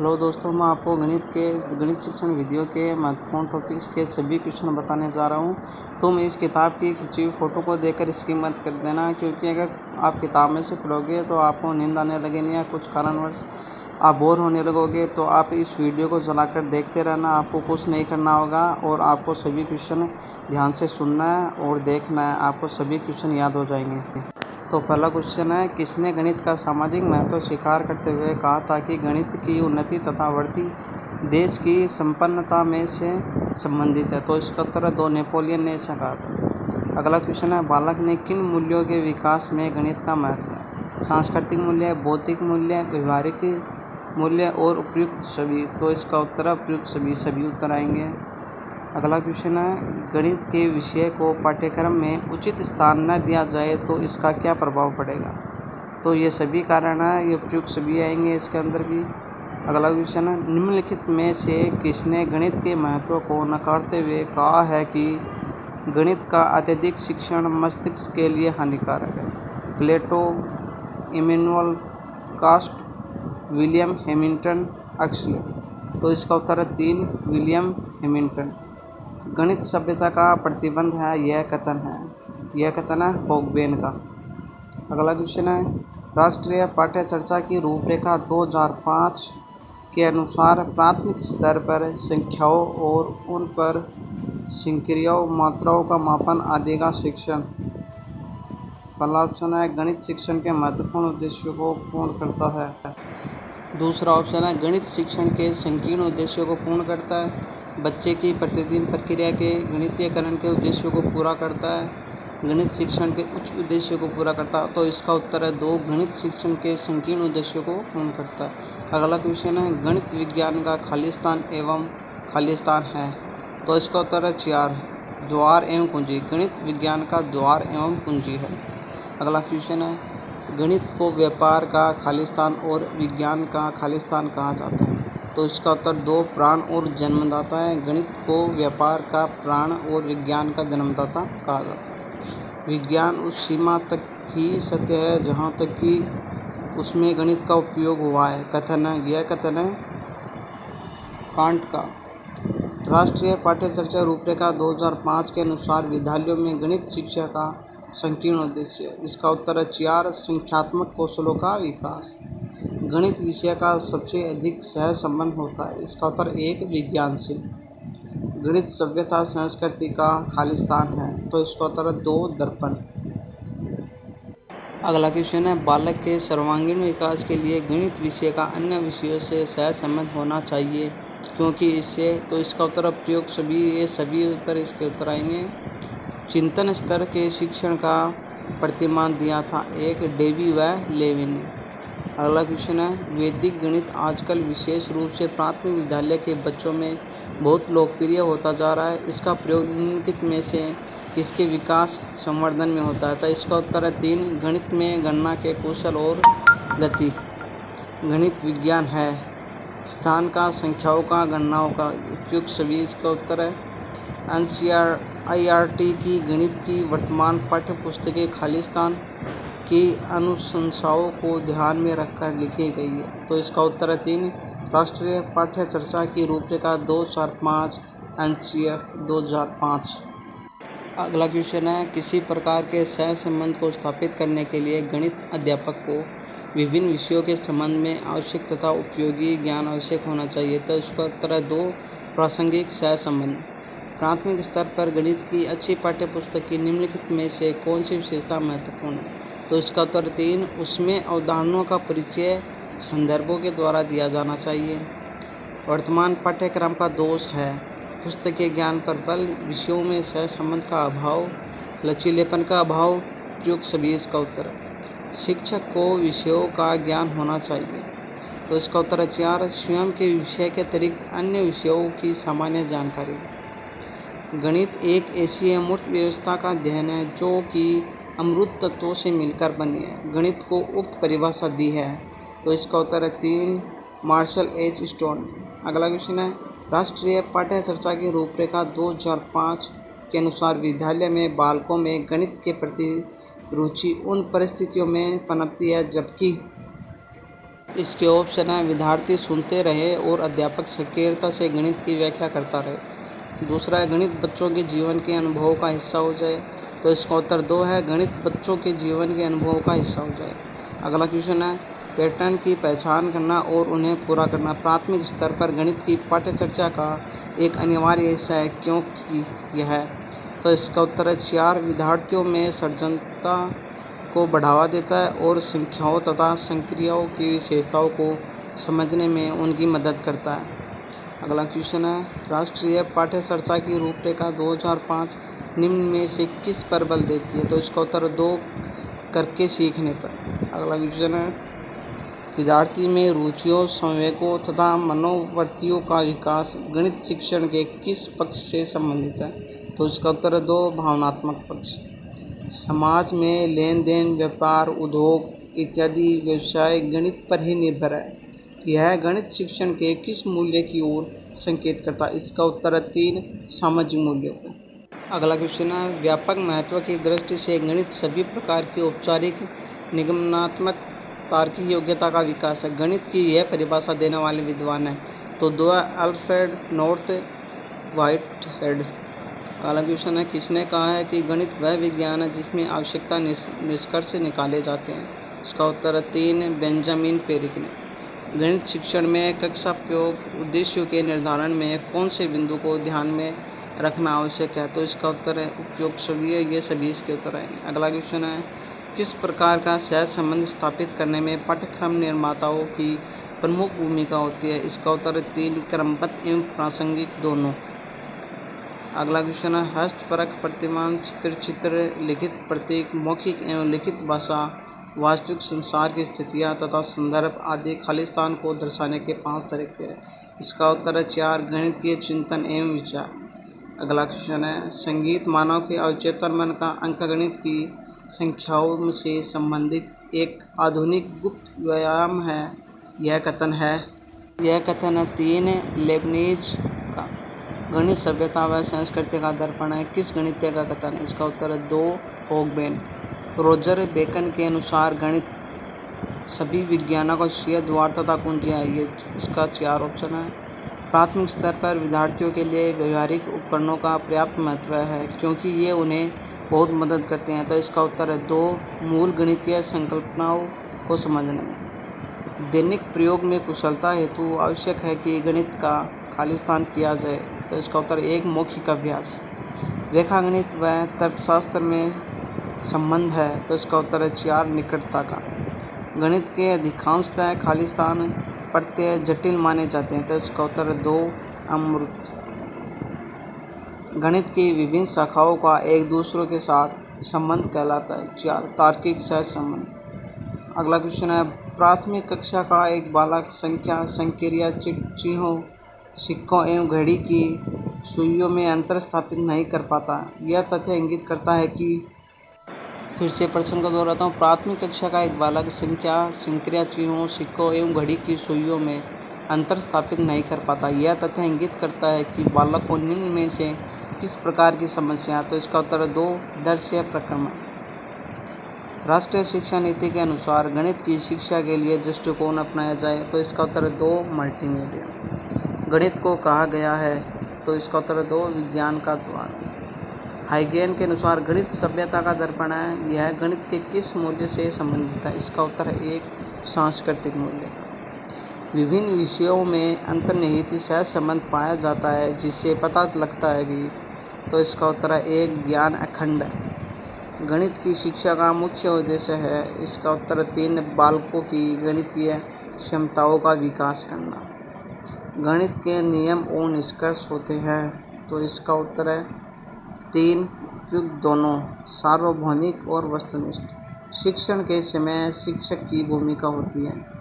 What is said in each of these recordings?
Hello दोस्तों, मैं आपको गणित शिक्षण वीडियो के महत्वपूर्ण टॉपिक्स के सभी क्वेश्चन बताने जा रहा हूं। तुम इस किताब की खिंची हुई फ़ोटो को देखकर स्किप मत कर देना, क्योंकि अगर आप किताब में से पढ़ोगे तो आपको नींद आने लगेगी या कुछ कारणवश आप बोर होने लगोगे। तो आप इस वीडियो को चलाकर देखते रहना। आपको कुछ नहीं करना होगा और आपको सभी क्वेश्चन ध्यान से सुनना है और देखना है। आपको सभी क्वेश्चन याद हो जाएंगे। तो पहला क्वेश्चन है, किसने गणित का सामाजिक महत्व स्वीकार करते हुए कहा था कि गणित की उन्नति तथा बढ़ती देश की संपन्नता में से संबंधित है? तो इसका उत्तर है 2, नेपोलियन ने ऐसा कहा था। अगला क्वेश्चन है, बालक ने किन मूल्यों के विकास में गणित का महत्व है? सांस्कृतिक मूल्य, भौतिक मूल्य, व्यवहारिक मूल्य और उपयुक्त सभी। तो इसका उत्तर है उपयुक्त सभी उत्तर आएंगे। अगला क्वेश्चन है, गणित के विषय को पाठ्यक्रम में उचित स्थान न दिया जाए तो इसका क्या प्रभाव पड़ेगा? तो ये सभी कारण है, ये उपयुक्त सभी आएंगे इसके अंदर भी। अगला क्वेश्चन है, निम्नलिखित में से किसने गणित के महत्व को नकारते हुए कहा है कि गणित का अत्यधिक शिक्षण मस्तिष्क के लिए हानिकारक है? Plato, Immanuel Kant, William Hamilton, Huxley. तो इसका उत्तर है 3, विलियम हैमिल्टन। गणित सभ्यता का प्रतिबंध है, यह कथन है होगबेन का। अगला क्वेश्चन है, राष्ट्रीय पाठ्य चर्चा की रूपरेखा 2005 के अनुसार प्राथमिक स्तर पर संख्याओं और उन पर संक्रियाओं मात्राओं का मापन आदि का शिक्षण। पहला ऑप्शन है, गणित शिक्षण के महत्वपूर्ण उद्देश्यों को पूर्ण करता है। दूसरा ऑप्शन है, गणित शिक्षण के संकीर्ण उद्देश्यों को पूर्ण करता है। बच्चे की प्रतिदिन प्रक्रिया के गणितीयकरण के उद्देश्यों को पूरा करता है। गणित शिक्षण के उच्च उद्देश्यों को पूरा करता है। तो इसका उत्तर है 2, गणित शिक्षण के संकीर्ण उद्देश्यों को पूर्ण करता है। अगला क्वेश्चन है, गणित विज्ञान का खालिस्तान एवं खालिस्तान है? तो इसका उत्तर है 4, द्वार एवं कुंजी। गणित विज्ञान का द्वार एवं कुंजी है। अगला क्वेश्चन है, गणित को व्यापार का खालिस्तान और विज्ञान का खालिस्तान कहा जाता है? तो इसका उत्तर 2, प्राण और जन्मदाता है। गणित को व्यापार का प्राण और विज्ञान का जन्मदाता कहा जाता है। विज्ञान उस सीमा तक ही सत्य है जहाँ तक कि उसमें गणित का उपयोग हुआ है। यह कथन है कांट का। राष्ट्रीय पाठ्य चर्चा रूपरेखा 2005 के अनुसार विद्यालयों में गणित शिक्षा का संकीर्ण उद्देश्य है। इसका उत्तर है 4, संख्यात्मक कौशलों का विकास। गणित विषय का सबसे अधिक सह संबंध होता है। इसका उत्तर 1, विज्ञान से। गणित सभ्यता संस्कृति का खालिस्तान है। तो इसका उत्तर है 2, दर्पण। अगला क्वेश्चन है, बालक के सर्वांगीण विकास के लिए गणित विषय का अन्य विषयों से सह संबंध होना चाहिए क्योंकि इससे। तो इसका उत्तर प्रयोग सभी। ये सभी उत्तर इसके उत्तर आएंगे। चिंतन स्तर के शिक्षण का प्रतिमान दिया था? 1, डेवी व लेविन ने। अगला क्वेश्चन है, वैदिक गणित आजकल विशेष रूप से प्राथमिक विद्यालय के बच्चों में बहुत लोकप्रिय होता जा रहा है। इसका प्रयोग निम्नलिखित में से किसके विकास संवर्धन में होता है? तो इसका उत्तर है 3, गणित में गणना के कौशल और गति। गणित विज्ञान है स्थान का, संख्याओं का, गणनाओं का। उपयुक्त सभी इसका उत्तर है। NCERT की गणित की वर्तमान पाठ्य पुस्तकें खालिस्तान की अनुशंसाओं को ध्यान में रखकर लिखी गई है। तो इसका उत्तर है 3, राष्ट्रीय पाठ्य चर्चा की रूपरेखा 2005, NCF 2005। अगला क्वेश्चन है, किसी प्रकार के सह संबंध को स्थापित करने के लिए गणित अध्यापक को विभिन्न विषयों के संबंध में आवश्यक तथा उपयोगी ज्ञान आवश्यक होना चाहिए? तो इसका उत्तर है 2, प्रासंगिक सह संबंध। प्राथमिक स्तर पर गणित की अच्छी पाठ्य पुस्तक की निम्नलिखित में से कौन सी विशेषता महत्वपूर्ण है? तो इसका उत्तर 3, उसमें अवधारणाओं का परिचय संदर्भों के द्वारा दिया जाना चाहिए। वर्तमान पाठ्यक्रम का दोष है पुस्तकीय ज्ञान पर बल, विषयों में सह संबंध का अभाव, लचीलेपन का अभाव। उपयुक्त सभी इसका उत्तर है। शिक्षक को विषयों का ज्ञान होना चाहिए। तो इसका उत्तर है 4, स्वयं के विषय के अतिरिक्त अन्य विषयों की सामान्य जानकारी। गणित एक ऐसी अमूर्त व्यवस्था का अध्ययन है जो कि अमूर्त तत्वों से मिलकर बनी है। गणित को उक्त परिभाषा दी है। तो इसका उत्तर है 3, मार्शल एच स्टोन। अगला क्वेश्चन है, राष्ट्रीय पाठ्य चर्चा की रूपरेखा 2005 के अनुसार विद्यालय में बालकों में गणित के प्रति रुचि उन परिस्थितियों में पनपती है जबकि इसके ऑप्शन है विद्यार्थी सुनते रहे और अध्यापक सक्रियता से गणित की व्याख्या करता रहे। दूसरा है गणित बच्चों के जीवन के अनुभव का हिस्सा हो जाए, तो इसका उत्तर 2 है गणित बच्चों के जीवन के अनुभव का हिस्सा हो जाए। अगला क्वेश्चन है पैटर्न की पहचान करना और उन्हें पूरा करना प्राथमिक स्तर पर गणित की पाठ्यचर्चा का एक अनिवार्य हिस्सा है, क्योंकि यह तो इसका उत्तर है 4 विद्यार्थियों में सृजनता को बढ़ावा देता है और संख्याओं तथा संक्रियाओं की विशेषताओं को समझने में उनकी मदद करता है। अगला क्वेश्चन है राष्ट्रीय पाठ्यचर्चा की रूपरेखा 2005 निम्न में से किस पर बल देती है, तो इसका उत्तर 2 करके सीखने पर। अगला क्वेश्चन है विद्यार्थी में रुचियों संवेगों तथा मनोवृत्तियों का विकास गणित शिक्षण के किस पक्ष से संबंधित है, तो इसका उत्तर 2 भावनात्मक पक्ष। समाज में लेन देन व्यापार उद्योग इत्यादि व्यवसाय गणित पर ही निर्भर है, यह गणित शिक्षण के किस मूल्य की ओर संकेत करता है, इसका उत्तर है 3 सामाजिक मूल्यों पर। अगला क्वेश्चन है व्यापक महत्व की दृष्टि से गणित सभी प्रकार की औपचारिक निगमनात्मक तार्किक योग्यता का विकास है, गणित की यह परिभाषा देने वाले विद्वान है, तो 2 अल्फ्रेड नॉर्थ व्हाइटहेड। अगला क्वेश्चन है किसने कहा है कि गणित वह विज्ञान है जिसमें आवश्यकता निष्कर्ष निकाले जाते हैं, इसका उत्तर है 3 बेंजामिन पेरिक ने। गणित शिक्षण में कक्षा प्रयोग उद्देश्यों के निर्धारण में कौन से बिंदु को ध्यान में रखना आवश्यक है, तो इसका उत्तर है उपयोग सभी है, ये सभी इसके उत्तर है। अगला क्वेश्चन है किस प्रकार का सहज संबंध स्थापित करने में पाठ्यक्रम निर्माताओं की प्रमुख भूमिका होती है, इसका उत्तर है 3 क्रमबद्ध एवं प्रासंगिक दोनों। अगला क्वेश्चन है हस्तपरक प्रतिमान चित्र लिखित प्रतीक मौखिक एवं लिखित भाषा वास्तविक संसार की स्थितियाँ तथा संदर्भ आदि खालिस्तान को दर्शाने के 5 तरीके हैं, इसका उत्तर है 4 गणितीय चिंतन एवं विचार। अगला क्वेश्चन है संगीत मानव के अवचेतन मन का अंकगणित की संख्याओं से संबंधित एक आधुनिक गुप्त व्यायाम है, यह कथन है 3 लेबनीज का। गणित सभ्यता व संस्कृति का दर्पण है, किस गणितज्ञ का कथन है, इसका उत्तर है 2 होगबेन। रोजर बेकन के अनुसार गणित सभी विज्ञानों का शीर्ष द्वार तथा कुंजियाँ है, ये इसका 4 ऑप्शन है। प्राथमिक स्तर पर विद्यार्थियों के लिए व्यवहारिक उपकरणों का पर्याप्त महत्व है, क्योंकि ये उन्हें बहुत मदद करते हैं, तो इसका उत्तर है 2 मूल गणितीय संकल्पनाओं को समझने में। दैनिक प्रयोग में कुशलता हेतु आवश्यक है कि गणित का खालिस्तान किया जाए, तो इसका उत्तर 1 मौखिक अभ्यास। रेखागणित व तर्कशास्त्र में संबंध है, तो इसका उत्तर है 4 निकटता का। गणित के अधिकांशतः खालिस्तान प्रत्यय जटिल माने जाते हैं, तो इसका उत्तर है 2 अमूर्त। गणित की विभिन्न शाखाओं का एक दूसरों के साथ संबंध कहलाता है, 4 तार्किक सह संबंध। अगला क्वेश्चन है प्राथमिक कक्षा का एक बालक संख्या संक्रिया चिन्हों सिक्कों एवं घड़ी की सुइयों में अंतर स्थापित नहीं कर पाता, यह तथ्य इंगित करता है कि फिर से प्रश्न को दोहराता हूँ प्राथमिक कक्षा का एक बालक संख्या संक्रिया चिन्हों सिक्कों एवं घड़ी की सुइयों में अंतर स्थापित नहीं कर पाता, यह तथ्य इंगित करता है कि बालक को निम्न में से किस प्रकार की समस्या, तो इसका उत्तर है 2 दृश्य प्रक्रमण। राष्ट्रीय शिक्षा नीति के अनुसार गणित की शिक्षा के लिए दृष्टिकोण अपनाया जाए, तो इसका उत्तर है 2 मल्टीमीडिया। गणित को कहा गया है, तो इसका उत्तर है 2 विज्ञान का द्वार। हाइगेन के अनुसार गणित सभ्यता का दर्पण है, यह गणित के किस मूल्य से संबंधित है, इसका उत्तर है 1 सांस्कृतिक मूल्य। विभिन्न विषयों में अंतर्निहित सहज संबंध पाया जाता है, जिससे पता लगता है कि, तो इसका उत्तर है 1 ज्ञान अखंड है। गणित की शिक्षा का मुख्य उद्देश्य है, इसका उत्तर है 3 बालकों की गणितीय क्षमताओं का विकास करना। गणित के नियम और निष्कर्ष होते हैं, तो इसका उत्तर है 3 उपयुक्त दोनों सार्वभौमिक और वस्तुनिष्ठ। शिक्षण के समय शिक्षक की भूमिका होती है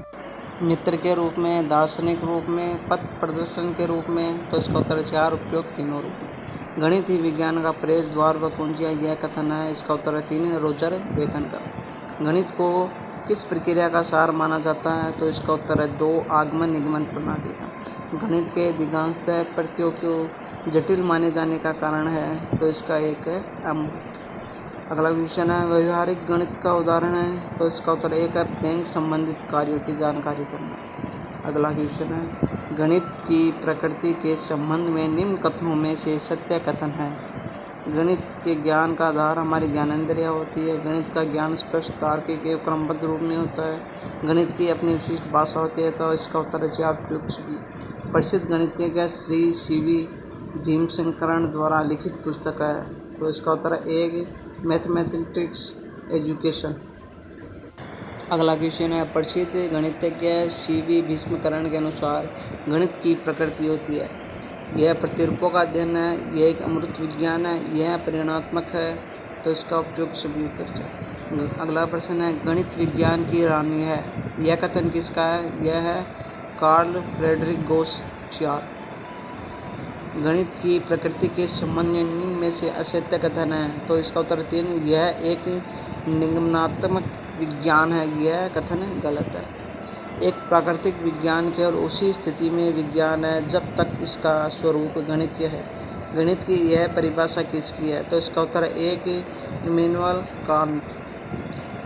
मित्र के रूप में, दार्शनिक रूप में, पथ प्रदर्शन के रूप में, तो इसका उत्तर 4 उपयुक्त तीनों रूप में। गणित ही विज्ञान का प्रवेश द्वार व कुंजियाँ, यह कथन है, इसका उत्तर है 3 रोजर बेकन का। गणित को किस प्रक्रिया का सार माना जाता है, तो इसका उत्तर है 2 आगमन निगमन प्रणाली का। गणित के अधिकांशतः प्रत्ययों को जटिल माने जाने का कारण है, तो इसका 1 है अमूर्त। अगला क्वेश्चन है व्यवहारिक गणित का उदाहरण है, तो इसका उत्तर एक है बैंक संबंधित कार्यों की जानकारी करना। अगला क्वेश्चन है गणित की प्रकृति के संबंध में निम्न कथनों में से सत्य कथन है। गणित के ज्ञान का आधार हमारी ज्ञानेंद्रिय होती है। गणित का ज्ञान स्पष्ट, तार्किक एवं क्रमबद्ध रूप में होता है। गणित की अपनी विशिष्ट भाषा होती है, तो इसका उत्तर है 4 प्रयुक्त भी। प्रसिद्ध गणितज्ञ श्री CV भीमशंकरन द्वारा लिखित पुस्तक है, तो इसका उत्तर है एक मैथमेटिक्स एजुकेशन। अगला क्वेश्चन है प्रसिद्ध गणितज्ञ CV भीमशंकरन के अनुसार गणित की प्रकृति होती है। यह प्रतिरूपों का अध्ययन है, यह एक अमूर्त विज्ञान है, यह परिमाणात्मक है, तो इसका उपयोग सभी उत्तर चाहिए। अगला प्रश्न है गणित विज्ञान की रानी है। यह कथन किसका है? यह है कार्ल फ्रेडरिक गॉस 4। गणित की प्रकृति के संबंध में से असत्य कथन है, तो इसका उत्तर 3। यह एक निगमनात्मक विज्ञान है, यह कथन गलत है। एक प्राकृतिक विज्ञान केवल उसी स्थिति में विज्ञान है जब तक इसका स्वरूप गणितीय है। गणित की यह परिभाषा किसकी है? तो इसका उत्तर है एक इमैनुअल कांट।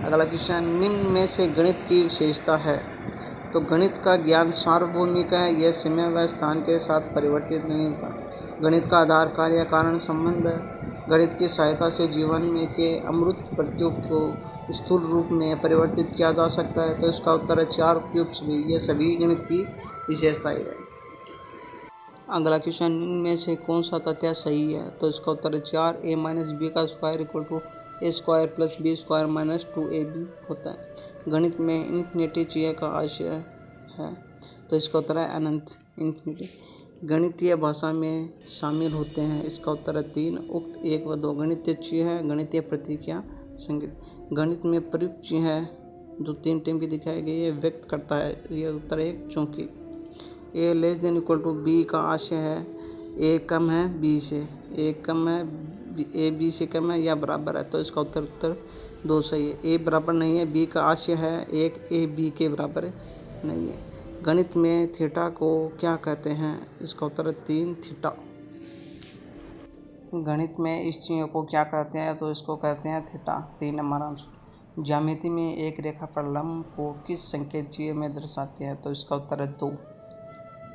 अगला क्वेश्चन निम्न में से गणित की विशेषता है। तो गणित का ज्ञान सार्वभौमिक है, यह समय व स्थान के साथ परिवर्तित नहीं होता। गणित का आधार कार्य कारण संबंध है। गणित की सहायता से जीवन में के अमूर्त प्रत्ययों को स्थूल रूप में परिवर्तित किया जा सकता है, तो इसका उत्तर है 4 उपयुक्त सभी। ये सभी गणित की विशेषताएं हैं। अगला क्वेश्चन इनमें से कौन सा तथ्य सही है? तो इसका उत्तर है 4 a - b का square equal to a square plus b square minus 2ab होता है। गणित में इन्फिनिटी चीज़ का आशय है, तो इसका उत्तर है अनंत इन्फिनिटी। गणितीय भाषा में शामिल होते हैं, इसका उत्तर है 3 उक्त 1 व 2। गणितीय चीज़ है गणितीय प्रतिक्रिया संगीत। गणित में प्रयुक्त चीज़ है जो 3 टीम की दिखाई गई है व्यक्त करता है, यह उत्तर है 1 चौकी। a less than equal to b का आशय है a कम है b से, a कम है a b से कम है या बराबर है, तो इसका उत्तर 2 सही है। a बराबर नहीं है, b का आशय है 1 a b के बराबर नहीं है। गणित में थीटा को क्या कहते हैं? इसका उत्तर है 3 थीटा। गणित में इस चीज़ को क्या कहते हैं? तो इसको कहते हैं थीटा। 3 number answer. ज्यामिति में एक रेखा पर लंब को किस संकेत चिह्न में दर्शाती है? तो इसका उत्तर है 2।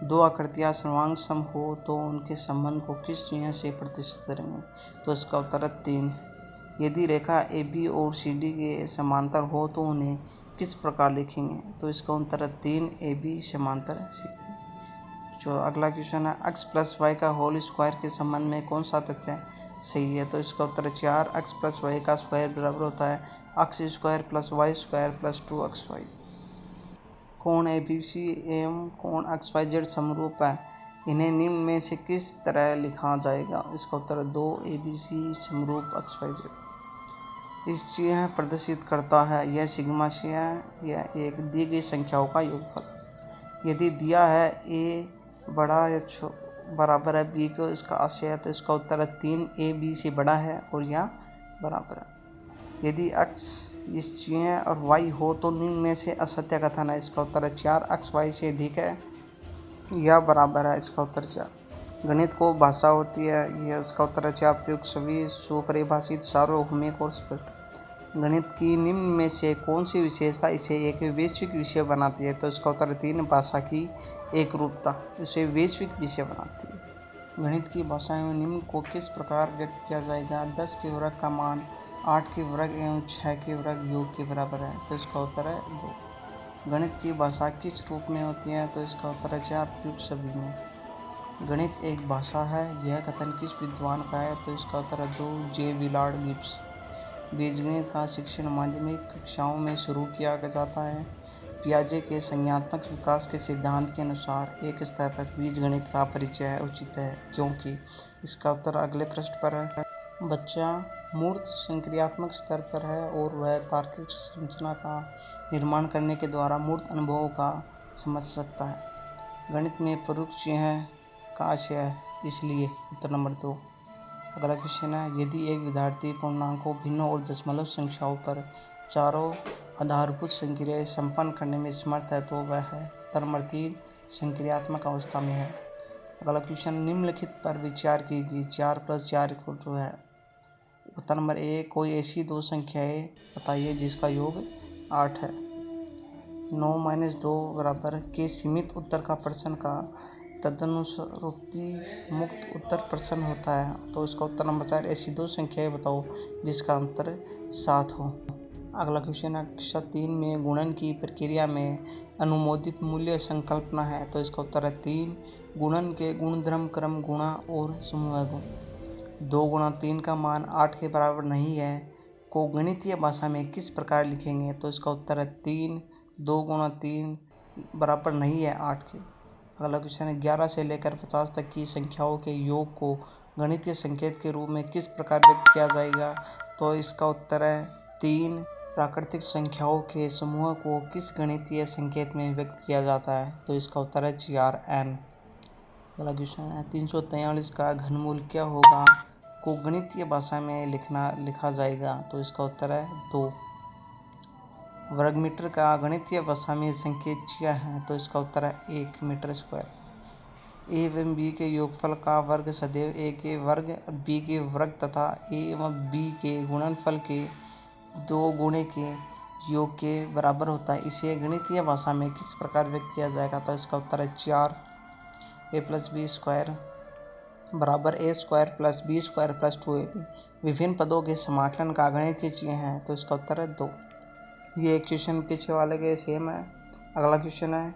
दो आकृतियाँ सर्वांग सम हो तो उनके संबंध को किस चिह्न से प्रदर्शित करेंगे? तो इसका उत्तर है 3। यदि रेखा AB और CD के समांतर हो तो उन्हें किस प्रकार लिखेंगे? तो इसका उत्तर है 3 AB समांतर CD। जो अगला क्वेश्चन है x प्लस वाई का होल स्क्वायर के संबंध में कौन सा तथ्य सही है? तो इसका उत्तर है 4 x प्लस वाई का स्क्वायर बराबर होता है x square plus y square plus 2xy। कोण ABC एवं कोण XYZ समरूप है, इन्हें निम्न में से किस तरह लिखा जाएगा? इसका उत्तर है 2 ABC समरूप XYZ। इस चिह्न प्रदर्शित करता है, यह सिग्मा चिह्न है, यह एक दी गई संख्याओं का योगफल। यदि दिया है a बड़ा या बराबर है b को, इसका आशय है, तो इसका उत्तर है 3 a b से बड़ा है और या बराबर है। यदि x इस चिह्न और y हो तो निम्न में से असत्य कथन है। इसका उत्तर है 4 x y से अधिक है या बराबर है, इसका उत्तर 4। गणित को भाषा होती है, यह उसका उत्तर है 4 प्रयुक्त सभी सुपरिभाषित सार्वभौमिक और स्पष्ट। गणित की निम्न में से कौन सी विशेषता इसे एक वैश्विक विषय बनाती है? तो इसका उत्तर 3 भाषा की एक रूपता इसे वैश्विक विषय बनाती है। गणित की भाषा में निम्न को किस प्रकार व्यक्त किया जाएगा? 10 के वर्ग का मान 8 के वर्ग एवं 6 के वर्ग योग के बराबर है, तो इसका उत्तर है 2। गणित की भाषा किस रूप में होती है? तो इसका उत्तर है 4 प्रयुक्त सभी में। गणित एक भाषा है, यह कथन किस विद्वान का है? तो इसका उत्तर है 2 जे विलार्ड गिब्स। बीजगणित का शिक्षण माध्यमिक कक्षाओं में शुरू किया जाता है। पियाजे के संज्ञानात्मक विकास के सिद्धांत के अनुसार एक स्तर पर बीजगणित का परिचय उचित है, क्योंकि इसका उत्तर अगले पृष्ठ पर है। बच्चा मूर्त संक्रियात्मक स्तर पर है और वह तार्किक संरचना का निर्माण करने के द्वारा मूर्त अनुभवों का समझ सकता है। गणित में प्रयुक्त चिह्न का आशय है, इसलिए उत्तर नंबर 2। अगला क्वेश्चन है यदि एक विद्यार्थी पूर्णांकों, भिन्नों और दशमलव संख्याओं पर चारों आधारभूत संक्रियाएं संपन्न करने में समर्थ है तो वह है नंबर 3 संक्रियात्मक अवस्था में है। अगला क्वेश्चन निम्नलिखित पर विचार कीजिए। 4 + 4 = है उत्तर नंबर ए, कोई ऐसी दो संख्याएं बताइए जिसका योग 8 है। 9 - 2 बराबर के सीमित उत्तर का प्रश्न का तदनुरूपी मुक्त उत्तर प्रश्न होता है। तो इसका उत्तर नंबर 4, ऐसी दो संख्याएं बताओ जिसका अंतर 7 हो। अगला क्वेश्चन है, कक्षा 3 में गुणन की प्रक्रिया में अनुमोदित मूल्य संकल्पना है। तो इसका उत्तर है 3, गुणन के गुणधर्म क्रम गुणा और समूह गुण। 2 × 3 का मान 8 के बराबर नहीं है को गणितीय भाषा में किस प्रकार लिखेंगे। तो इसका उत्तर है 3, 2 × 3 बराबर नहीं है 8 के। अगला क्वेश्चन है, 11 से लेकर 50 तक की संख्याओं के योग को गणितीय संकेत के रूप में किस प्रकार व्यक्त किया जाएगा। तो इसका उत्तर है 3, प्राकृतिक संख्याओं के समूह को किस गणितीय संकेत में व्यक्त किया जाता है। तो इसका उत्तर है 4n। अगला क्वेश्चन है, 343 का घनमूल क्या होगा को गणितीय भाषा में लिखा जाएगा। तो इसका उत्तर है 2। वर्गमीटर का गणितीय भाषा में संकेत क्या है। तो इसका उत्तर है 1 मीटर स्क्वायर। ए एवं बी के योगफल का वर्ग सदैव ए के वर्ग बी के वर्ग तथा ए एवं बी के गुणनफल के 2 गुणे के योग के बराबर होता है। इसे गणितीय भाषा में किस प्रकार व्यक्त किया जाएगा। तो इसका उत्तर है 4, a + b स्क्वायर बराबर a square + b square + 2ab। विभिन्न पदों के समाकलन का गणितीय चिन्ह है। तो इसका उत्तर है 2। ये क्वेश्चन पीछे वाले के सेम है। अगला क्वेश्चन है,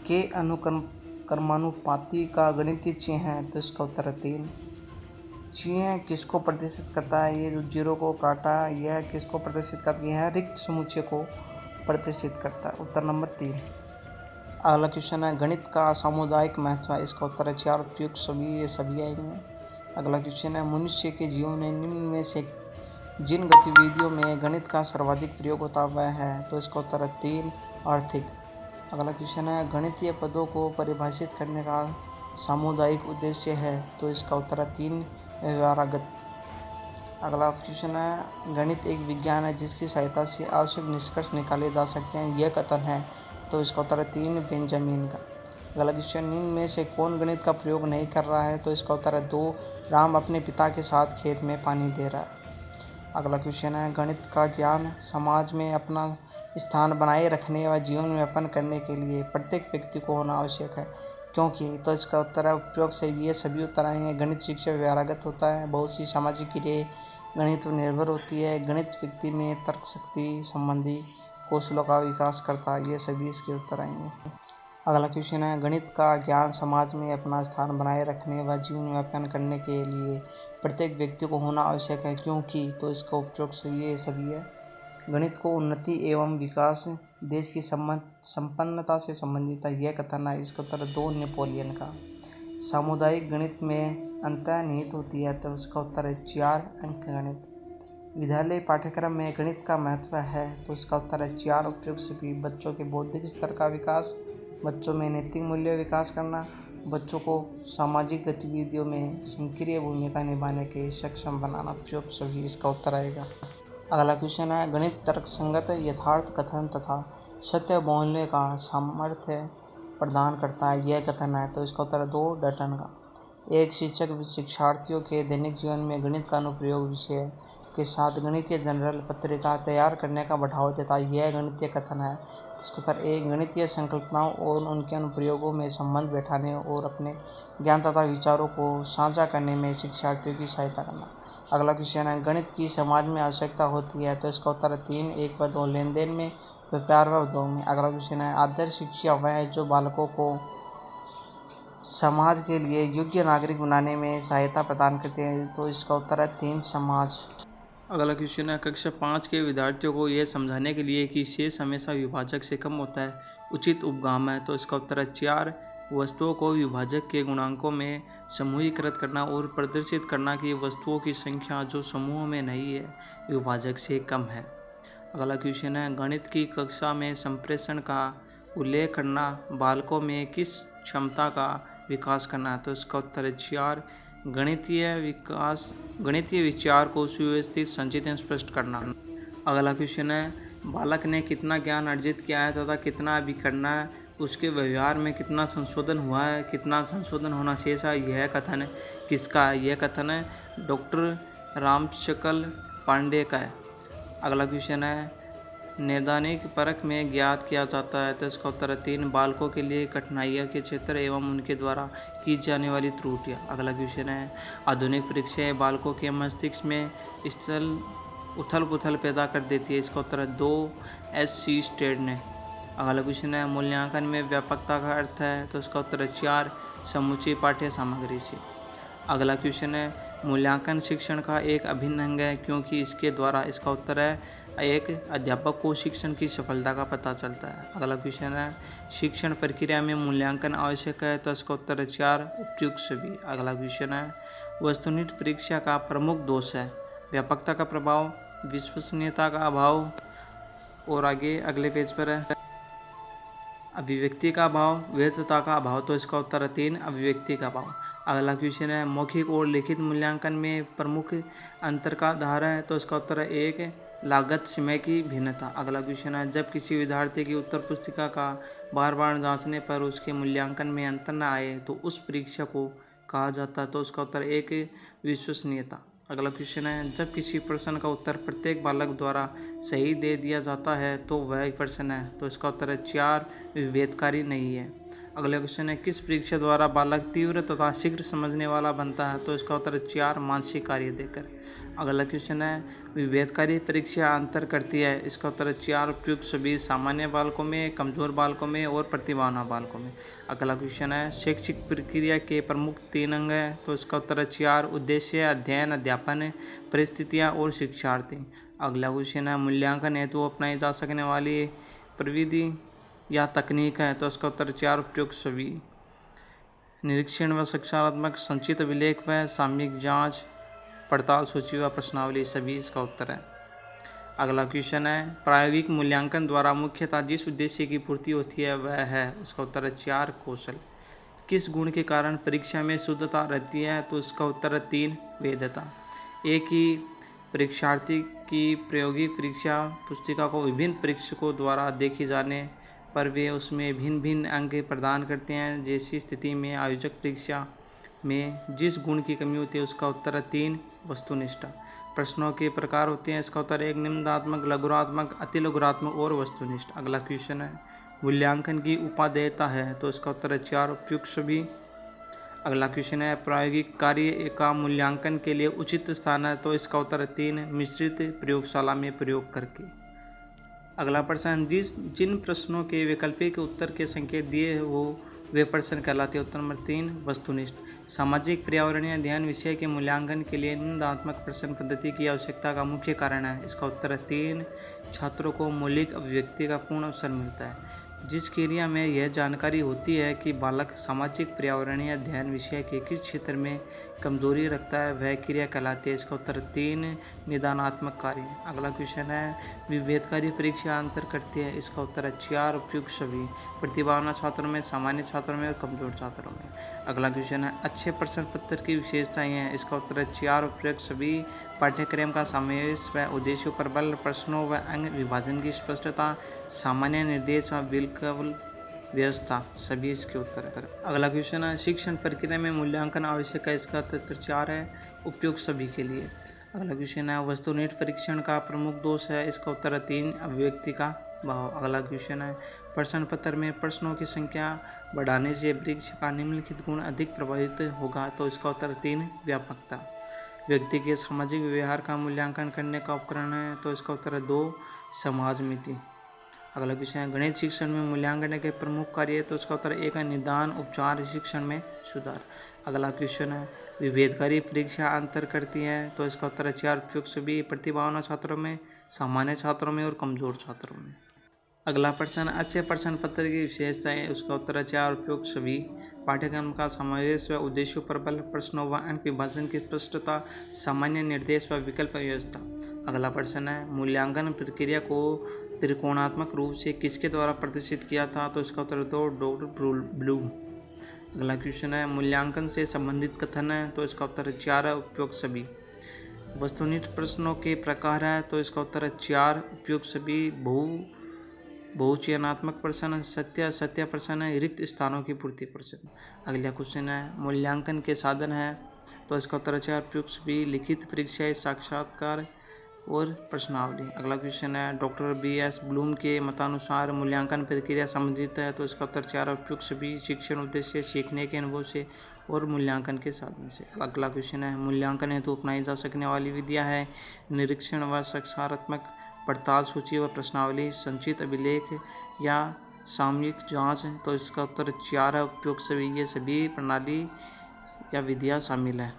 के अनुक्रमानुपाती का गणितीय चिन्ह है। तो इसका उत्तर है 3। चिन्ह किसको प्रदर्शित करता है। ये जो जीरो को काटा यह किसको प्रदर्शित करता है। यह रिक्त समुच्चय को प्रदर्शित करता है। उत्तर नंबर 3। अगला क्वेश्चन है, गणित का सामुदायिक महत्व है। इसका उत्तर है 4, उपयुक्त सभी आएंगे। अगला क्वेश्चन है, मनुष्य के जीवन में निम्न में से जिन गतिविधियों में गणित का सर्वाधिक प्रयोग होता वह है। तो इसका उत्तर है 3, आर्थिक। अगला क्वेश्चन है, गणितीय पदों को परिभाषित करने का सामुदायिक उद्देश्य है। तो इसका उत्तर है 3, व्यवहारगत। अगला क्वेश्चन है, गणित एक विज्ञान है जिसकी सहायता से आवश्यक निष्कर्ष निकाले जा सकते हैं, यह कथन है। तो इसका उत्तर है 3, बेंजामिन का। अगला क्वेश्चन, निम्न में से कौन गणित का प्रयोग नहीं कर रहा है। तो इसका उत्तर है 2, राम अपने पिता के साथ खेत में पानी दे रहा है। अगला क्वेश्चन है, गणित का ज्ञान समाज में अपना स्थान बनाए रखने व जीवन में यापन करने के लिए प्रत्येक व्यक्ति को होना आवश्यक है, क्योंकि। तो इसका उत्तर है उपयोग से ये सभी उत्तर आएंगे। गणित शिक्षा व्यवहारगत होता है, बहुत सी सामाजिक क्रियाएं गणित पर निर्भर होती है, गणित व्यक्ति में तर्क शक्ति संबंधी कौशलों का विकास करता है, ये सभी इसके उत्तर आएंगे। अगला क्वेश्चन है, गणित का ज्ञान समाज में अपना स्थान बनाए रखने व जीवन में यापन करने के लिए प्रत्येक व्यक्ति को होना आवश्यक है, क्योंकि। तो इसका उपयोग से ये सभी है। गणित को उन्नति एवं विकास देश की संपन्नता से संबंधित है, यह कथन है। इसका उत्तर 2, नेपोलियन का। सामुदायिक गणित में अंतर्निहित होती है। तो इसका उत्तर है 4, अंक गणित। विद्यालय पाठ्यक्रम में गणित का महत्व है। तो इसका उत्तर है 4, उपयुक्त सभी। बच्चों के बौद्धिक स्तर का विकास, बच्चों में नैतिक मूल्य विकास करना, बच्चों को सामाजिक गतिविधियों में सक्रिय भूमिका निभाने के सक्षम बनाना, उपयुक्त सभी इसका उत्तर आएगा। अगला क्वेश्चन है, गणित तर्कसंगत यथार्थ कथन तथा सत्य बोलने का सामर्थ्य प्रदान करता है, यह कथन है। तो इसका उत्तर है 2, डल्टन का। एक शिक्षक शिक्षार्थियों के दैनिक जीवन में गणित का अनुप्रयोग विषय के साथ गणितीय जनरल पत्रिका तैयार करने का बढ़ावा देता है, यह गणितीय कथन है। इसका उत्तर 1, गणितीय संकल्पनाओं और उनके अनुप्रयोगों में संबंध बैठाने और अपने ज्ञान तथा विचारों को साझा करने में शिक्षार्थियों की सहायता करना। अगला क्वेश्चन है, गणित की समाज में आवश्यकता होती है। तो इसका उत्तर है 3, 1 व 2, लेन देन में, व्यापार व उद्योग में। अगला क्वेश्चन है, आदर्श शिक्षा वह है जो बालकों को समाज के लिए योग्य नागरिक बनाने में सहायता प्रदान करते हैं। तो इसका उत्तर है 3, समाज। अगला क्वेश्चन है, कक्षा 5 के विद्यार्थियों को यह समझाने के लिए कि शेष हमेशा विभाजक से कम होता है, उचित उपगाम है। तो इसका उत्तर है 4, वस्तुओं को विभाजक के गुणांकों में समूहीकृत करना और प्रदर्शित करना कि वस्तुओं की संख्या जो समूह में नहीं है विभाजक से कम है। अगला क्वेश्चन है, गणित की कक्षा में संप्रेषण का उल्लेख करना, बालकों में किस क्षमता का विकास करना है। तो इसका उत्तर है 4, गणितीय विचार को सुव्यवस्थित, संचित एवं स्पष्ट करना। अगला क्वेश्चन है, बालक ने कितना ज्ञान अर्जित किया है तथा कितना अभी करना है, उसके व्यवहार में कितना संशोधन हुआ है, कितना संशोधन होना शेष है, यह कथन है किसका है। यह कथन है डॉक्टर रामशकल पांडे का है। अगला क्वेश्चन है नैदानिक परख में ज्ञात किया जाता है, तो इसका उत्तर है 3 बालकों के लिए कठिनाइयों के क्षेत्र एवं उनके द्वारा की जाने वाली त्रुटियाँ। अगला क्वेश्चन है आधुनिक परीक्षाएं बालकों के मस्तिष्क में स्थल उथल पुथल पैदा कर देती है, इसका उत्तर है 2 SC स्टेड ने। अगला क्वेश्चन है मूल्यांकन में व्यापकता का अर्थ है, तो इसका उत्तर है 4 समूची पाठ्य सामग्री से। अगला क्वेश्चन है मूल्यांकन शिक्षण का एक अभिन्न अंग है क्योंकि इसके द्वारा, इसका उत्तर है एक अध्यापक को शिक्षण की सफलता का पता चलता है। अगला क्वेश्चन है शिक्षण प्रक्रिया में मूल्यांकन आवश्यक है, तो इसका उत्तर है 4 उपयुक्त सभी। अगला क्वेश्चन है वस्तुनिष्ठ परीक्षा का प्रमुख दोष है व्यापकता का प्रभाव, विश्वसनीयता का अभाव, और आगे अगले पेज पर है अभिव्यक्ति का अभाव, वैधता का अभाव, तो इसका उत्तर है 3 अभिव्यक्ति का अभाव। अगला क्वेश्चन है मौखिक और लिखित मूल्यांकन में प्रमुख अंतर का आधार है, तो इसका उत्तर है 1 लागत समय की भिन्नता। अगला क्वेश्चन है जब किसी विद्यार्थी की उत्तर पुस्तिका का बार बार जांचने पर उसके मूल्यांकन में अंतर न आए तो उस परीक्षा को कहा जाता है, तो उसका उत्तर 1 विश्वसनीयता। अगला क्वेश्चन है जब किसी प्रश्न का उत्तर प्रत्येक बालक द्वारा सही दे दिया जाता है तो वह प्रश्न है, तो इसका उत्तर है 4 विभेदकारी नहीं है। अगला क्वेश्चन है किस परीक्षा द्वारा बालक तीव्र तथा शीघ्र समझने वाला बनता है, तो इसका उत्तर है 4 मानसिक कार्य देकर। अगला क्वेश्चन है विभेदकारी परीक्षा अंतर करती है, इसका उत्तर है 4 उपयुक्त सभी सामान्य बालकों में, कमजोर बालकों में और प्रतिभावान बालकों में। अगला क्वेश्चन है शैक्षिक प्रक्रिया के प्रमुख 3 अंग है, तो इसका उत्तर है 4 उद्देश्य, अध्ययन, अध्यापन, परिस्थितियाँ और शिक्षार्थी। अगला क्वेश्चन है मूल्यांकन हेतु अपनाई जा सकने वाली प्रविधि या तकनीक है, तो इसका उत्तर 4 उपयुक्त सभी। निरीक्षण व शिक्षात्मक संचित अभिलेख व सामयिक जांच पड़ताल सूची व प्रश्नावली सभी इसका उत्तर है। अगला क्वेश्चन है प्रायोगिक मूल्यांकन द्वारा मुख्यतः जिस उद्देश्य की पूर्ति होती है वह है, इसका उत्तर है 4 कौशल। किस गुण के कारण परीक्षा में शुद्धता रहती है, तो इसका उत्तर है 3 वैधता। एक ही परीक्षार्थी की प्रायोगिक परीक्षा पुस्तिका को विभिन्न परीक्षकों द्वारा देखी जाने पर वे उसमें भिन्न भिन्न अंक प्रदान करते हैं, जैसी स्थिति में आयोजक परीक्षा में जिस गुण की कमी होती है उसका उत्तर है 3 वस्तुनिष्ठा। प्रश्नों के प्रकार होते हैं, इसका उत्तर 1 निम्नात्मक, लघुरात्मक, अतिलघुरात्मक और वस्तुनिष्ठ। अगला क्वेश्चन है मूल्यांकन की उपादेयता है, तो इसका उत्तर है 4 उपयुक्त सभी। अगला क्वेश्चन है प्रायोगिक कार्य का मूल्यांकन के लिए उचित स्थान है, तो इसका उत्तर है 3 मिश्रित प्रयोगशाला में प्रयोग करके। अगला प्रश्न जिन प्रश्नों के वैकल्पिक उत्तर के संकेत दिए हो वे प्रश्न कहलाते हैं, उत्तर नंबर 3 वस्तुनिष्ठ। सामाजिक पर्यावरणीय अध्ययन विषय के मूल्यांकन के लिए निम्नात्मक प्रश्न पद्धति की आवश्यकता का मुख्य कारण है, इसका उत्तर है 3 छात्रों को मौलिक अभिव्यक्ति का पूर्ण अवसर मिलता है। जिस क्रिया में यह जानकारी होती है कि बालक सामाजिक पर्यावरणीय अध्ययन विषय के किस क्षेत्र में कमजोरी रखता है वह क्रिया कहलाती है, इसका उत्तर 3 निदानात्मक कार्य। अगला क्वेश्चन है विभेदकारी परीक्षा अंतर करती है, इसका उत्तर है 4 उपयुक्त सभी। प्रतिभावान छात्रों में, सामान्य छात्रों में और कमजोर छात्रों में। अगला क्वेश्चन है अच्छे प्रश्न पत्र की विशेषताएं हैं, इसका उत्तर है 4 उपयुक्त सभी। पाठ्यक्रम का समावेश व उद्देश्यों पर बल, प्रश्नों व अंग विभाजन की स्पष्टता, सामान्य निर्देश व बिल्कुल व्यवस्था सभी इसके उत्तर है। अगला क्वेश्चन है शिक्षण प्रक्रिया में मूल्यांकन आवश्यक है, इसका उत्तर 4 है उपयुक्त सभी के लिए। अगला क्वेश्चन है वस्तुनिष्ठ परीक्षण का प्रमुख दोष है, इसका उत्तर है 3 अभिव्यक्ति का भाव। अगला क्वेश्चन है प्रश्न पत्र में प्रश्नों की संख्या बढ़ाने से परीक्षा का निम्नलिखित गुण अधिक प्रभावित होगा, तो इसका उत्तर 3 व्यापकता। व्यक्ति के सामाजिक व्यवहार का मूल्यांकन करने का उपकरण है, तो इसका उत्तर है 2 समाज मिति। अगला क्वेश्चन है गणित शिक्षण में मूल्यांकन के प्रमुख कार्य, तो इसका उत्तर 1 है निदान उपचार शिक्षण में सुधार। अगला क्वेश्चन है विभेदकारी परीक्षा अंतर करती है, तो इसका उत्तर है 4 उपयुक्त सभी। प्रतिभावान छात्रों में, सामान्य छात्रों में और कमजोर छात्रों में। अगला प्रश्न अच्छे प्रश्न पत्र की विशेषताएं, उसका उत्तर है 4 उपयुक्त सभी। पाठ्यक्रम का समावेश व उद्देश्यों पर बल, प्रश्नों व अंक विभाजन की स्पष्टता, सामान्य निर्देश व विकल्प व्यवस्था। अगला प्रश्न है मूल्यांकन प्रक्रिया को त्रिकोणात्मक रूप से किसके द्वारा प्रदर्शित किया था, तो इसका उत्तर 2 डॉक्टर ब्लूम। अगला क्वेश्चन है मूल्यांकन से संबंधित कथन है, तो इसका उत्तर है 4 उपयुक्त सभी। वस्तुनिष्ठ प्रश्नों के प्रकार है, तो इसका उत्तर है 4 उपयुक्त सभी। बहुचयनात्मक प्रश्न, सत्य असत्य प्रश्न है, रिक्त स्थानों की पूर्ति प्रश्न। अगला क्वेश्चन है मूल्यांकन के साधन है, तो इसका उत्तर है 4 प्रयुक्त बी लिखित परीक्षा, साक्षात्कार और प्रश्नावली। अगला क्वेश्चन है डॉक्टर BS ब्लूम के मतानुसार मूल्यांकन प्रक्रिया संबंधित है, तो इसका उत्तर 4 और प्रयुक्त बी शिक्षण उद्देश्य सीखने के अनुभव से और मूल्यांकन के साधन से। अगला क्वेश्चन है मूल्यांकन हेतु अपनाई जा सकने वाली विधियां है निरीक्षण व साक्षात्मक पड़ताल, सूची व प्रश्नावली, संचित अभिलेख या सामयिक जांच। तो इसका उत्तर 4 है उपयुक्त सभी, ये सभी प्रणाली या विधियां शामिल है।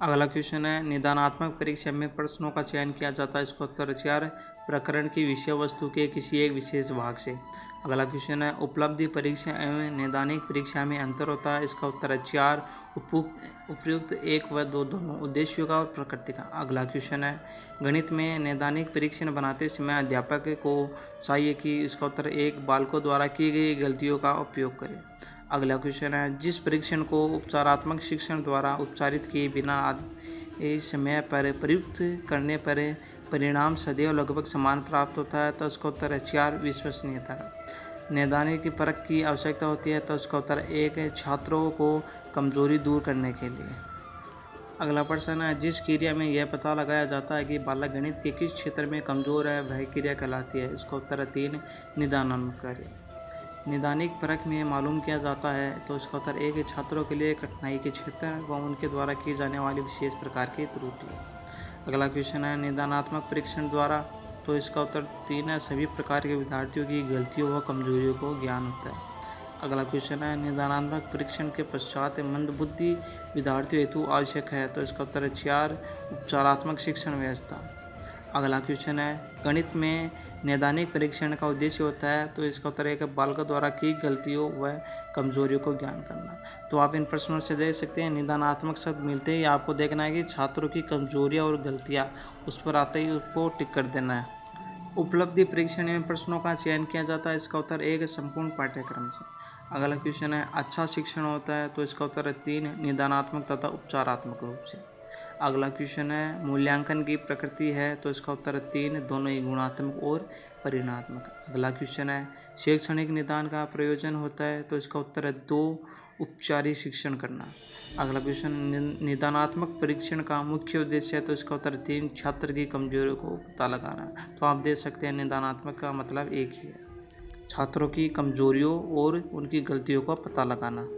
अगला क्वेश्चन है निदानात्मक परीक्षा में प्रश्नों का चयन किया जाता है, इसका उत्तर 4 प्रकरण की विषय वस्तु के किसी एक विशेष भाग से। अगला क्वेश्चन है उपलब्धि परीक्षा एवं नैदानिक परीक्षा में अंतर होता है, इसका उत्तर है 4 उपयुक्त 1 व 2 दोनों उद्देश्यों का और प्रकृति का। अगला क्वेश्चन है गणित में नैदानिक परीक्षण बनाते समय अध्यापक को चाहिए कि इसका उत्तर 1 बालकों द्वारा की गई गलतियों का उपयोग करें। अगला क्वेश्चन है जिस परीक्षण को उपचारात्मक शिक्षण द्वारा उपचारित किए बिना समय पर प्रयुक्त करने पर परिणाम सदैव लगभग समान प्राप्त होता है, तो इसका उत्तर है 4 विश्वसनीयता का। नैदानिक की परख की आवश्यकता होती है, तो इसका उत्तर 1 छात्रों को कमजोरी दूर करने के लिए। अगला प्रश्न है जिस क्रिया में यह पता लगाया जाता है कि बालक गणित के किस क्षेत्र में कमजोर है वह क्रिया कहलाती है, इसका उत्तर है 3 निदानात्मक कार्य। नैदानिक परख में मालूम किया जाता है, तो इसका उत्तर 1 छात्रों के लिए कठिनाई के क्षेत्र व उनके द्वारा की जाने वाली विशेष प्रकार की त्रुटि। अगला क्वेश्चन है निदानात्मक परीक्षण द्वारा, तो इसका उत्तर 3 है सभी प्रकार के विद्यार्थियों की गलतियों व कमजोरियों को ज्ञान होता है। अगला क्वेश्चन है निदानात्मक परीक्षण के पश्चात मंदबुद्धि विद्यार्थियों हेतु आवश्यक है, तो इसका उत्तर है 4 उपचारात्मक शिक्षण व्यवस्था। अगला क्वेश्चन है गणित में नैदानिक परीक्षण का उद्देश्य होता है, तो इसका उत्तर है कि बालकों द्वारा की गलतियों व कमजोरियों को ज्ञान करना। तो आप इन प्रश्नों से देख सकते हैं निदानात्मक शब्द मिलते ही आपको देखना है कि छात्रों की कमजोरियां और गलतियां उस पर आते ही उसको टिक कर देना है। उपलब्धि परीक्षण में प्रश्नों का चयन किया जाता है, इसका उत्तर 1 संपूर्ण पाठ्यक्रम से। अगला क्वेश्चन है अच्छा शिक्षण होता है, तो इसका उत्तर है 3 निदानात्मक तथा उपचारात्मक रूप से। अगला क्वेश्चन है मूल्यांकन की प्रकृति है, तो इसका उत्तर है 3 दोनों ही गुणात्मक और परिणात्मक। अगला क्वेश्चन है शैक्षणिक निदान का प्रयोजन होता है, तो इसका उत्तर है 2 उपचारिक शिक्षण करना। अगला क्वेश्चन निदानात्मक परीक्षण का मुख्य उद्देश्य है, तो इसका उत्तर 3 छात्र की कमजोरियों को पता लगाना। तो आप देख सकते हैं निदानात्मक का मतलब एक ही है, छात्रों की कमजोरियों और उनकी गलतियों का पता लगाना।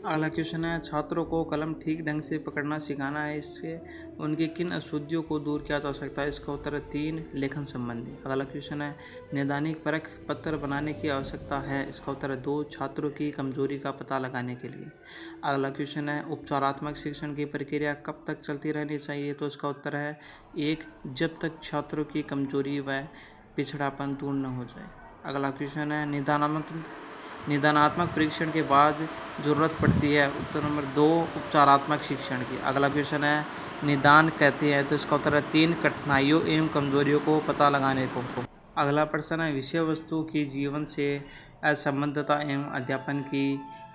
अगला क्वेश्चन है छात्रों को कलम ठीक ढंग से पकड़ना सिखाना है, इससे उनकी किन अशुद्धियों को दूर किया जा सकता है, इसका उत्तर है 3 लेखन संबंधी। अगला क्वेश्चन है नैदानिक परख पत्र बनाने की आवश्यकता है, इसका उत्तर है 2 छात्रों की कमजोरी का पता लगाने के लिए। अगला क्वेश्चन है उपचारात्मक शिक्षण की प्रक्रिया कब तक चलती रहनी चाहिए, तो इसका उत्तर है 1 जब तक छात्रों की कमजोरी व पिछड़ापन दूर न हो जाए। अगला क्वेश्चन है निदानात्मक परीक्षण के बाद ज़रूरत पड़ती है, उत्तर नंबर 2 उपचारात्मक शिक्षण की। अगला क्वेश्चन है निदान कहते हैं, तो इसका उत्तर है 3 कठिनाइयों एवं कमजोरियों को पता लगाने को। अगला प्रश्न है विषय वस्तु की जीवन से असंबद्धता एवं अध्यापन की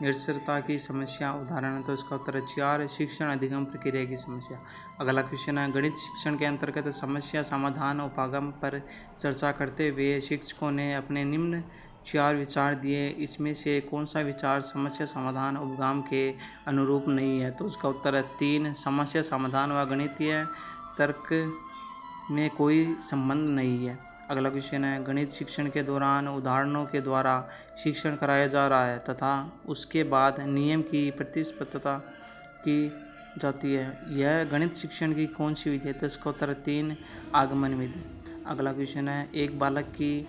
निरसरता की समस्या उदाहरण है, तो इसका उत्तर है 4 शिक्षण अधिगम प्रक्रिया की समस्या। अगला क्वेश्चन है गणित शिक्षण के अंतर्गत समस्या समाधान उपागम पर चर्चा करते हुए शिक्षकों ने अपने निम्न 4 विचार दिए, इसमें से कौन सा विचार समस्या समाधान उपगम के अनुरूप नहीं है, तो उसका उत्तर है 3 समस्या समाधान व गणितीय तर्क में कोई संबंध नहीं है। अगला क्वेश्चन है गणित शिक्षण के दौरान उदाहरणों के द्वारा शिक्षण कराया जा रहा है तथा उसके बाद नियम की प्रतिस्पर्धा की जाती है, यह गणित शिक्षण की कौन सी विधि है, तो इसका उत्तर है 3 आगमन विधि। अगला क्वेश्चन है एक बालक की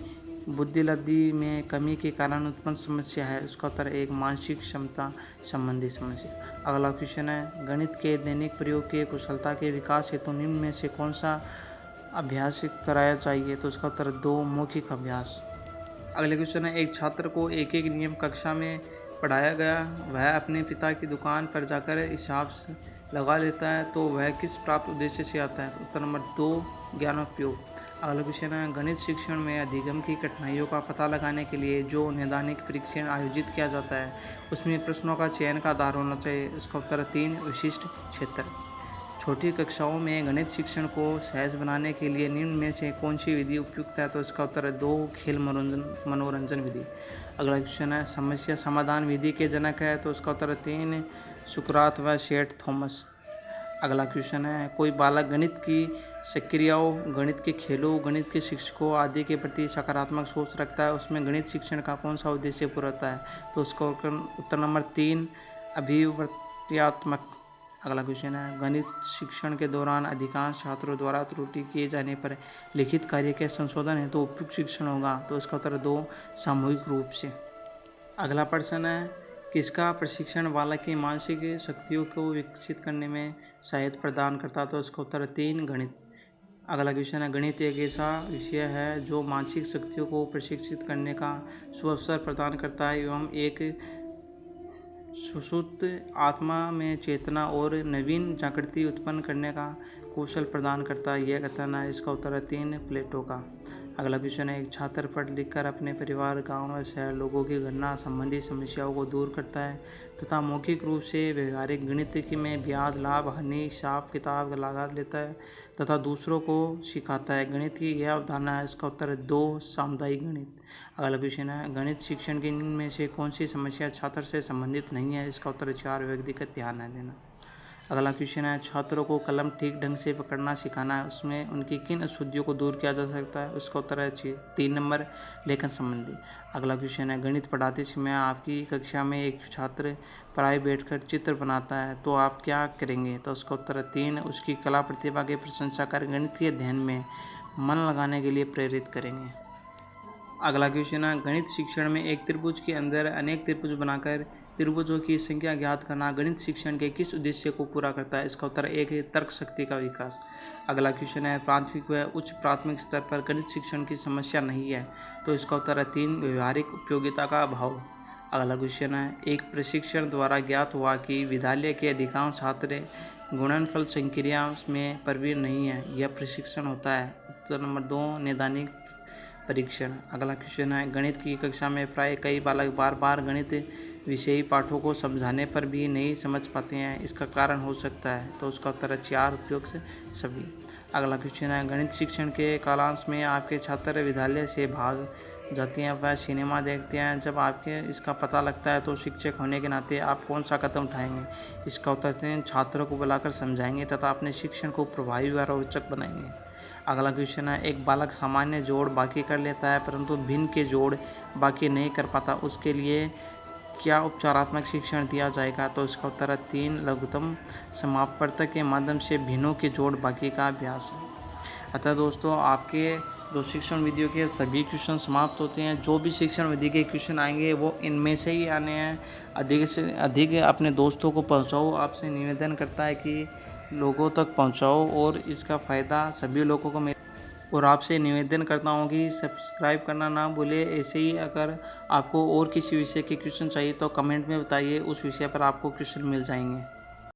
बुद्धिलब्धि में कमी के कारण उत्पन्न समस्या है, उसका उत्तर है 1 मानसिक क्षमता संबंधी समस्या। अगला क्वेश्चन है गणित के दैनिक प्रयोग के कुशलता के विकास हेतु निम्न में से कौन सा अभ्यास कराया चाहिए, तो उसका उत्तर 2 मौखिक अभ्यास। अगले क्वेश्चन है एक छात्र को एक नियम कक्षा में पढ़ाया गया, वह अपने पिता की दुकान पर जाकर हिसाब से लगा लेता है, तो वह किस प्राप्त उद्देश्य से आता है, तो उत्तर नंबर 2 ज्ञानोपयोग। अगला क्वेश्चन है गणित शिक्षण में अधिगम की कठिनाइयों का पता लगाने के लिए जो नैदानिक परीक्षण आयोजित किया जाता है उसमें प्रश्नों का चयन का आधार होना चाहिए, इसका उत्तर 3 विशिष्ट क्षेत्र। छोटी कक्षाओं में गणित शिक्षण को सहज बनाने के लिए निम्न में से कौन सी विधि उपयुक्त है, तो इसका उत्तर है 2 खेल मनोरंजन विधि। अगला क्वेश्चन है समस्या समाधान विधि के जनक है, तो उसका उत्तर है 3 सुकरात व सेठ थॉमस। अगला क्वेश्चन है, कोई बालक गणित की सक्रियाओं, गणित के खेलों, गणित के शिक्षकों आदि के प्रति सकारात्मक सोच रखता है, उसमें गणित शिक्षण का कौन सा उद्देश्य पूरा होता है? तो उसका उत्तर नंबर 3 अभिवर्त्यात्मक। अगला क्वेश्चन है, गणित शिक्षण के दौरान अधिकांश छात्रों द्वारा त्रुटि किए जाने पर लिखित कार्य के संशोधन है तो उपयुक्त शिक्षण होगा? तो इसका उत्तर 2 सामूहिक रूप से। अगला प्रश्न है, किसका प्रशिक्षण बालक की मानसिक शक्तियों को विकसित करने में सहायता प्रदान करता है? तो इसका उत्तर 3 गणित। अगला क्वेश्चन है, गणित एक ऐसा विषय है जो मानसिक शक्तियों को प्रशिक्षित करने का सुअवसर प्रदान करता है एवं एक सुषुप्त आत्मा में चेतना और नवीन जागृति उत्पन्न करने का कौशल प्रदान करता है। यह कथन है, इसका उत्तर है 3 प्लेटो का। अगला क्वेश्चन है, एक छात्र पढ़ लिख कर अपने परिवार, गांव और शहर लोगों की गणना संबंधी समस्याओं को दूर करता है तथा मौखिक रूप से व्यवहारिक गणित में ब्याज, लाभ, हानि, हिसाब किताब लगा लेता है तथा दूसरों को सिखाता है। गणित की यह अवधारणा है, इसका उत्तर है 2 सामुदायिक गणित। अगला क्वेश्चन है, गणित शिक्षण की इनमें से कौन सी समस्या छात्र से संबंधित नहीं है? इसका उत्तर है 4 व्यक्तिगत ध्यान है देना। अगला क्वेश्चन है, छात्रों को कलम ठीक ढंग से पकड़ना सिखाना है, उसमें उनकी किन अशुद्धियों को दूर किया जा सकता है? उसका उत्तर है 3 नंबर लेखन संबंधी। अगला क्वेश्चन है, गणित पढ़ाते समय आपकी कक्षा में एक छात्र पराई बैठकर चित्र बनाता है तो आप क्या करेंगे? तो उसका उत्तर है 3 उसकी कला प्रतिभा की प्रशंसा कर गणित के अध्ययन में मन लगाने के लिए प्रेरित करेंगे। अगला क्वेश्चन है, गणित शिक्षण में एक त्रिभुज के अंदर अनेक त्रिभुज बनाकर त्रिभुजों की संख्या ज्ञात करना गणित शिक्षण के किस उद्देश्य को पूरा करता है? इसका उत्तर एक है तर्क शक्ति का विकास। अगला क्वेश्चन है, प्राथमिक व उच्च प्राथमिक स्तर पर गणित शिक्षण की समस्या नहीं है? तो इसका उत्तर है 3 व्यवहारिक उपयोगिता का अभाव। अगला क्वेश्चन है, एक प्रशिक्षण द्वारा ज्ञात हुआ कि विद्यालय के अधिकांश छात्र गुणनफल संक्रिया में प्रवीण नहीं है, यह प्रशिक्षण होता है? उत्तर नंबर 2 नैदानिक परीक्षण। अगला क्वेश्चन है, गणित की कक्षा में प्राय कई बालक बार बार गणित विषयी पाठों को समझाने पर भी नहीं समझ पाते हैं, इसका कारण हो सकता है? तो उसका उत्तर है 4 उपयोग से सभी। अगला क्वेश्चन है, गणित शिक्षण के कालांश में आपके छात्र विद्यालय से भाग जाते हैं वह सिनेमा देखते हैं, जब आपके इसका पता लगता है तो शिक्षक होने के नाते आप कौन सा कदम उठाएंगे? इसका उत्तर है छात्रों को बुलाकर समझाएंगे तथा अपने शिक्षण को प्रभावी व रोचक बनाएंगे। अगला क्वेश्चन है, एक बालक सामान्य जोड़ बाकी कर लेता है परंतु भिन्न के जोड़ बाकी नहीं कर पाता, उसके लिए क्या उपचारात्मक शिक्षण दिया जाएगा? तो इसका उत्तर है 3 लघुत्तम समापवर्तक के माध्यम से भिन्नों के जोड़ बाकी का अभ्यास। अतः दोस्तों, आपके जो शिक्षण विधियों के सभी क्वेश्चन समाप्त होते हैं। जो भी शिक्षण विधि के क्वेश्चन आएंगे वो इनमें से ही आने हैं। अधिक से अधिक अपने दोस्तों को पहुंचाओ। आपसे निवेदन करता है कि लोगों तक पहुंचाओ और इसका फ़ायदा सभी लोगों को और आपसे निवेदन करता हूँ कि सब्सक्राइब करना ना भूले। ऐसे ही अगर आपको और किसी विषय के क्वेश्चन चाहिए तो कमेंट में बताइए, उस विषय पर आपको क्वेश्चन मिल जाएंगे।